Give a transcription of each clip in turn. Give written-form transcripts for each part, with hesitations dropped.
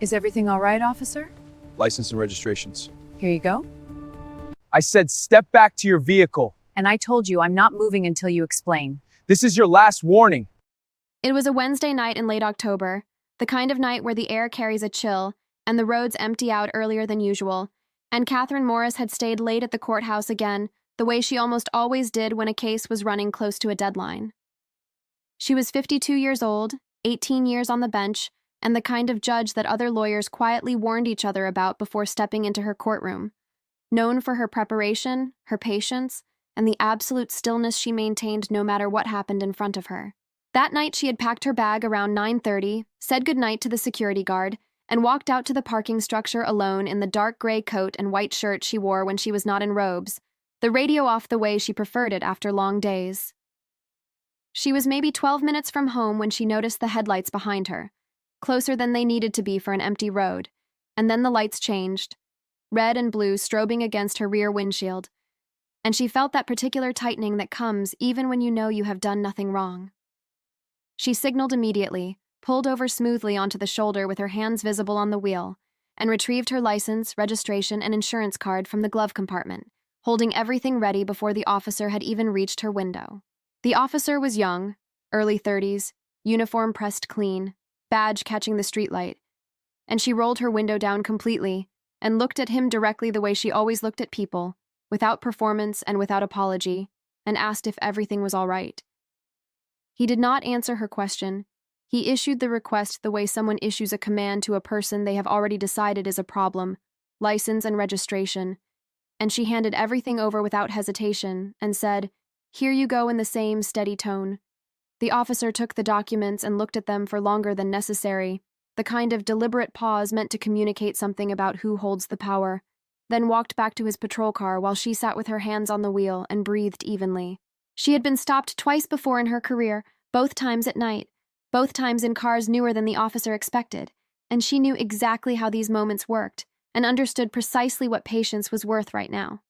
Is everything all right, officer? License and registrations. Here you go. I said step back to your vehicle. And I told you I'm not moving until you explain. This is your last warning. It was a Wednesday night in late October, the kind of night where the air carries a chill and the roads empty out earlier than usual, and Catherine Morris had stayed late at the courthouse again, the way she almost always did when a case was running close to a deadline. She was 52 years old, 18 years on the bench, and the kind of judge that other lawyers quietly warned each other about before stepping into her courtroom. Known for her preparation, her patience, and the absolute stillness she maintained no matter what happened in front of her. That night she had packed her bag around 9:30, said goodnight to the security guard, and walked out to the parking structure alone in the dark gray coat and white shirt she wore when she was not in robes, the radio off the way she preferred it after long days. She was maybe 12 minutes from home when she noticed the headlights behind her, closer than they needed to be for an empty road, and then the lights changed, red and blue strobing against her rear windshield, and she felt that particular tightening that comes even when you know you have done nothing wrong. She signaled immediately, pulled over smoothly onto the shoulder with her hands visible on the wheel, and retrieved her license, registration, and insurance card from the glove compartment, holding everything ready before the officer had even reached her window. The officer was young, early 30s, uniform pressed clean, badge catching the streetlight, and she rolled her window down completely and looked at him directly the way she always looked at people, without performance and without apology, and asked if everything was all right. He did not answer her question. He issued the request the way someone issues a command to a person they have already decided is a problem, license and registration, and she handed everything over without hesitation and said, "Here you go," in the same steady tone. The officer took the documents and looked at them for longer than necessary, the kind of deliberate pause meant to communicate something about who holds the power, then walked back to his patrol car while she sat with her hands on the wheel and breathed evenly. She had been stopped twice before in her career, both times at night, both times in cars newer than the officer expected, and she knew exactly how these moments worked and understood precisely what patience was worth right now.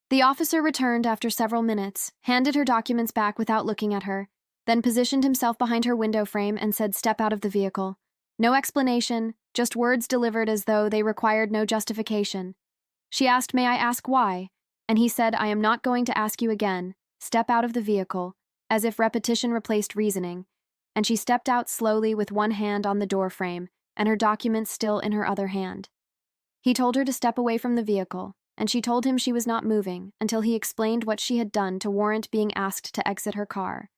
The officer returned after several minutes, handed her documents back without looking at her, then positioned himself behind her window frame and said, "Step out of the vehicle." No explanation, just words delivered as though they required no justification. She asked, "May I ask why?" And he said, "I am not going to ask you again. Step out of the vehicle," as if repetition replaced reasoning, and she stepped out slowly with one hand on the door frame and her documents still in her other hand. He told her to step away from the vehicle, and she told him she was not moving until he explained what she had done to warrant being asked to exit her car.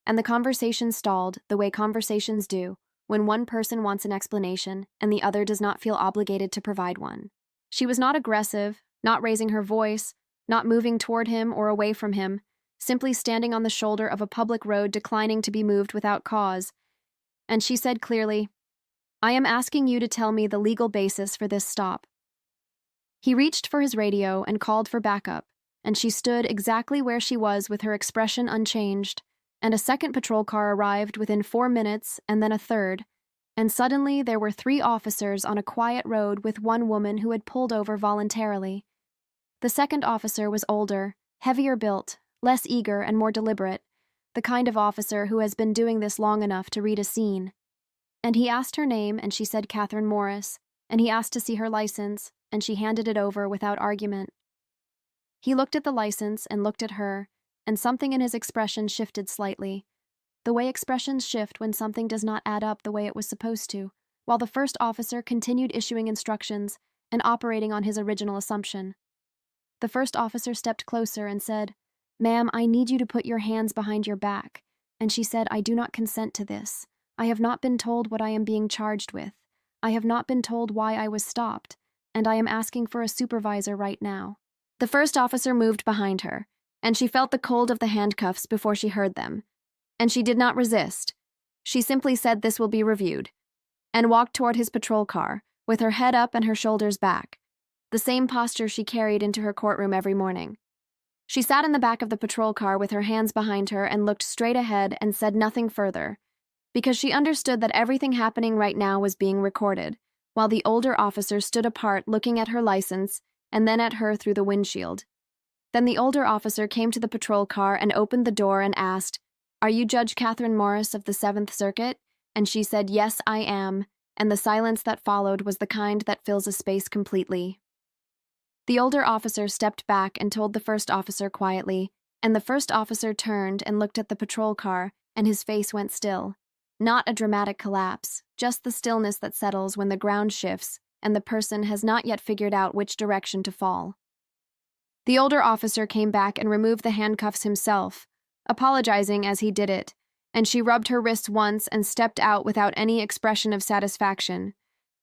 And the conversation stalled the way conversations do when one person wants an explanation and the other does not feel obligated to provide one. She was not aggressive, not raising her voice, not moving toward him or away from him, simply standing on the shoulder of a public road declining to be moved without cause. And she said clearly, "I am asking you to tell me the legal basis for this stop." He reached for his radio and called for backup, and she stood exactly where she was with her expression unchanged, and a second patrol car arrived within 4 minutes and then a third, and suddenly there were 3 officers on a quiet road with one woman who had pulled over voluntarily. The second officer was older, heavier built, less eager and more deliberate, the kind of officer who has been doing this long enough to read a scene. And he asked her name and she said Catherine Morris, and he asked to see her license, and she handed it over without argument. He looked at the license and looked at her, and something in his expression shifted slightly, the way expressions shift when something does not add up the way it was supposed to, while the first officer continued issuing instructions and operating on his original assumption. The first officer stepped closer and said, "Ma'am, I need you to put your hands behind your back," and she said, "I do not consent to this. I have not been told what I am being charged with. I have not been told why I was stopped, and I am asking for a supervisor right now." The first officer moved behind her, and she felt the cold of the handcuffs before she heard them. And she did not resist. She simply said this will be reviewed, and walked toward his patrol car, with her head up and her shoulders back, the same posture she carried into her courtroom every morning. She sat in the back of the patrol car with her hands behind her and looked straight ahead and said nothing further, because she understood that everything happening right now was being recorded, while the older officer stood apart looking at her license and then at her through the windshield. Then the older officer came to the patrol car and opened the door and asked, "Are you Judge Catherine Morris of the 7th Circuit?" And she said, "Yes, I am," and the silence that followed was the kind that fills a space completely. The older officer stepped back and told the first officer quietly, and the first officer turned and looked at the patrol car, and his face went still. Not a dramatic collapse, just the stillness that settles when the ground shifts and the person has not yet figured out which direction to fall. The older officer came back and removed the handcuffs himself, apologizing as he did it, and she rubbed her wrists once and stepped out without any expression of satisfaction,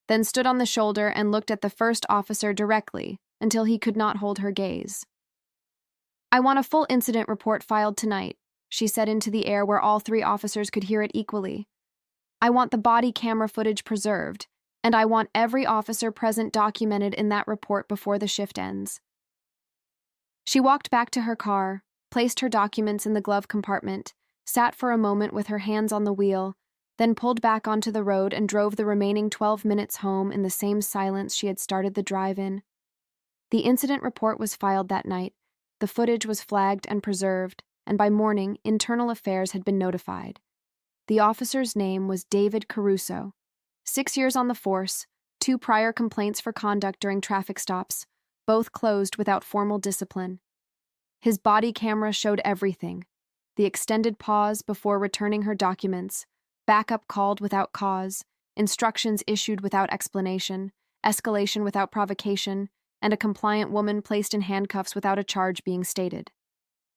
then stood on the shoulder and looked at the first officer directly until he could not hold her gaze. "I want a full incident report filed tonight," she said into the air where all three officers could hear it equally. "I want the body camera footage preserved, and I want every officer present documented in that report before the shift ends." She walked back to her car, placed her documents in the glove compartment, sat for a moment with her hands on the wheel, then pulled back onto the road and drove the remaining 12 minutes home in the same silence she had started the drive in. The incident report was filed that night, the footage was flagged and preserved, and by morning, Internal Affairs had been notified. The officer's name was David Caruso. 6 years on the force, 2 prior complaints for conduct during traffic stops, both closed without formal discipline. His body camera showed everything: the extended pause before returning her documents, backup called without cause, instructions issued without explanation, escalation without provocation, and a compliant woman placed in handcuffs without a charge being stated.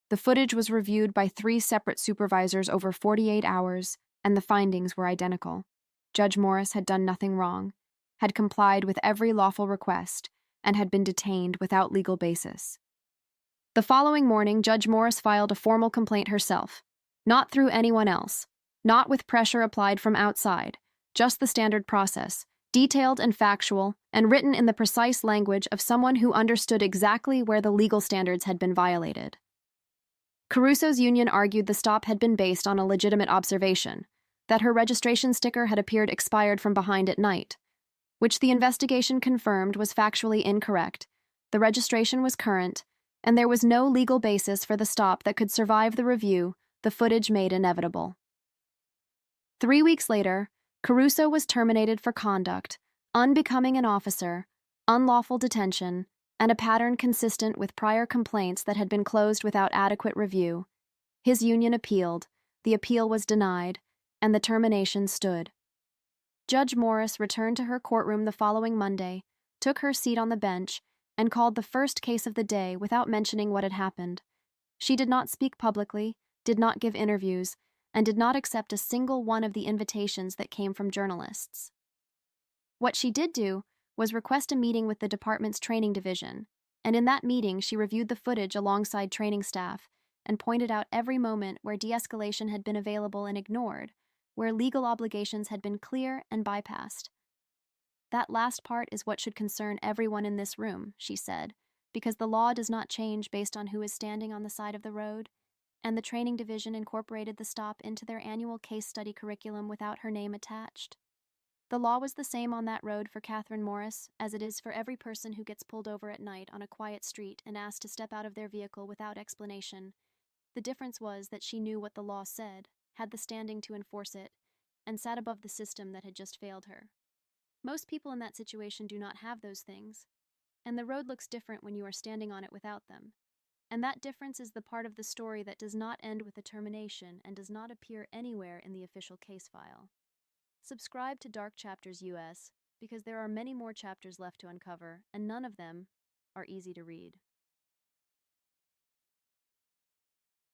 The footage was reviewed by 3 separate supervisors over 48 hours, and the findings were identical. Judge Morris had done nothing wrong, had complied with every lawful request, and had been detained without legal basis. The following morning, Judge Morris filed a formal complaint herself, not through anyone else, not with pressure applied from outside, just the standard process, detailed and factual, and written in the precise language of someone who understood exactly where the legal standards had been violated. Caruso's union argued the stop had been based on a legitimate observation, that her registration sticker had appeared expired from behind at night, which the investigation confirmed was factually incorrect. The registration was current, and there was no legal basis for the stop that could survive the review the footage made inevitable. 3 weeks later, Caruso was terminated for conduct unbecoming an officer, unlawful detention, and a pattern consistent with prior complaints that had been closed without adequate review. His union appealed, the appeal was denied, and the termination stood. Judge Morris returned to her courtroom the following Monday, took her seat on the bench, and called the first case of the day without mentioning what had happened. She did not speak publicly, did not give interviews, and did not accept a single one of the invitations that came from journalists. What she did do was request a meeting with the department's training division, and in that meeting she reviewed the footage alongside training staff and pointed out every moment where de-escalation had been available and ignored, where legal obligations had been clear and bypassed. "That last part is what should concern everyone in this room," she said, "because the law does not change based on who is standing on the side of the road," and the training division incorporated the stop into their annual case study curriculum without her name attached. The law was the same on that road for Catherine Morris as it is for every person who gets pulled over at night on a quiet street and asked to step out of their vehicle without explanation. The difference was that she knew what the law said, had the standing to enforce it, and sat above the system that had just failed her. Most people in that situation do not have those things, and the road looks different when you are standing on it without them. And that difference is the part of the story that does not end with a termination and does not appear anywhere in the official case file. Subscribe to Dark Chapters US because there are many more chapters left to uncover, and none of them are easy to read.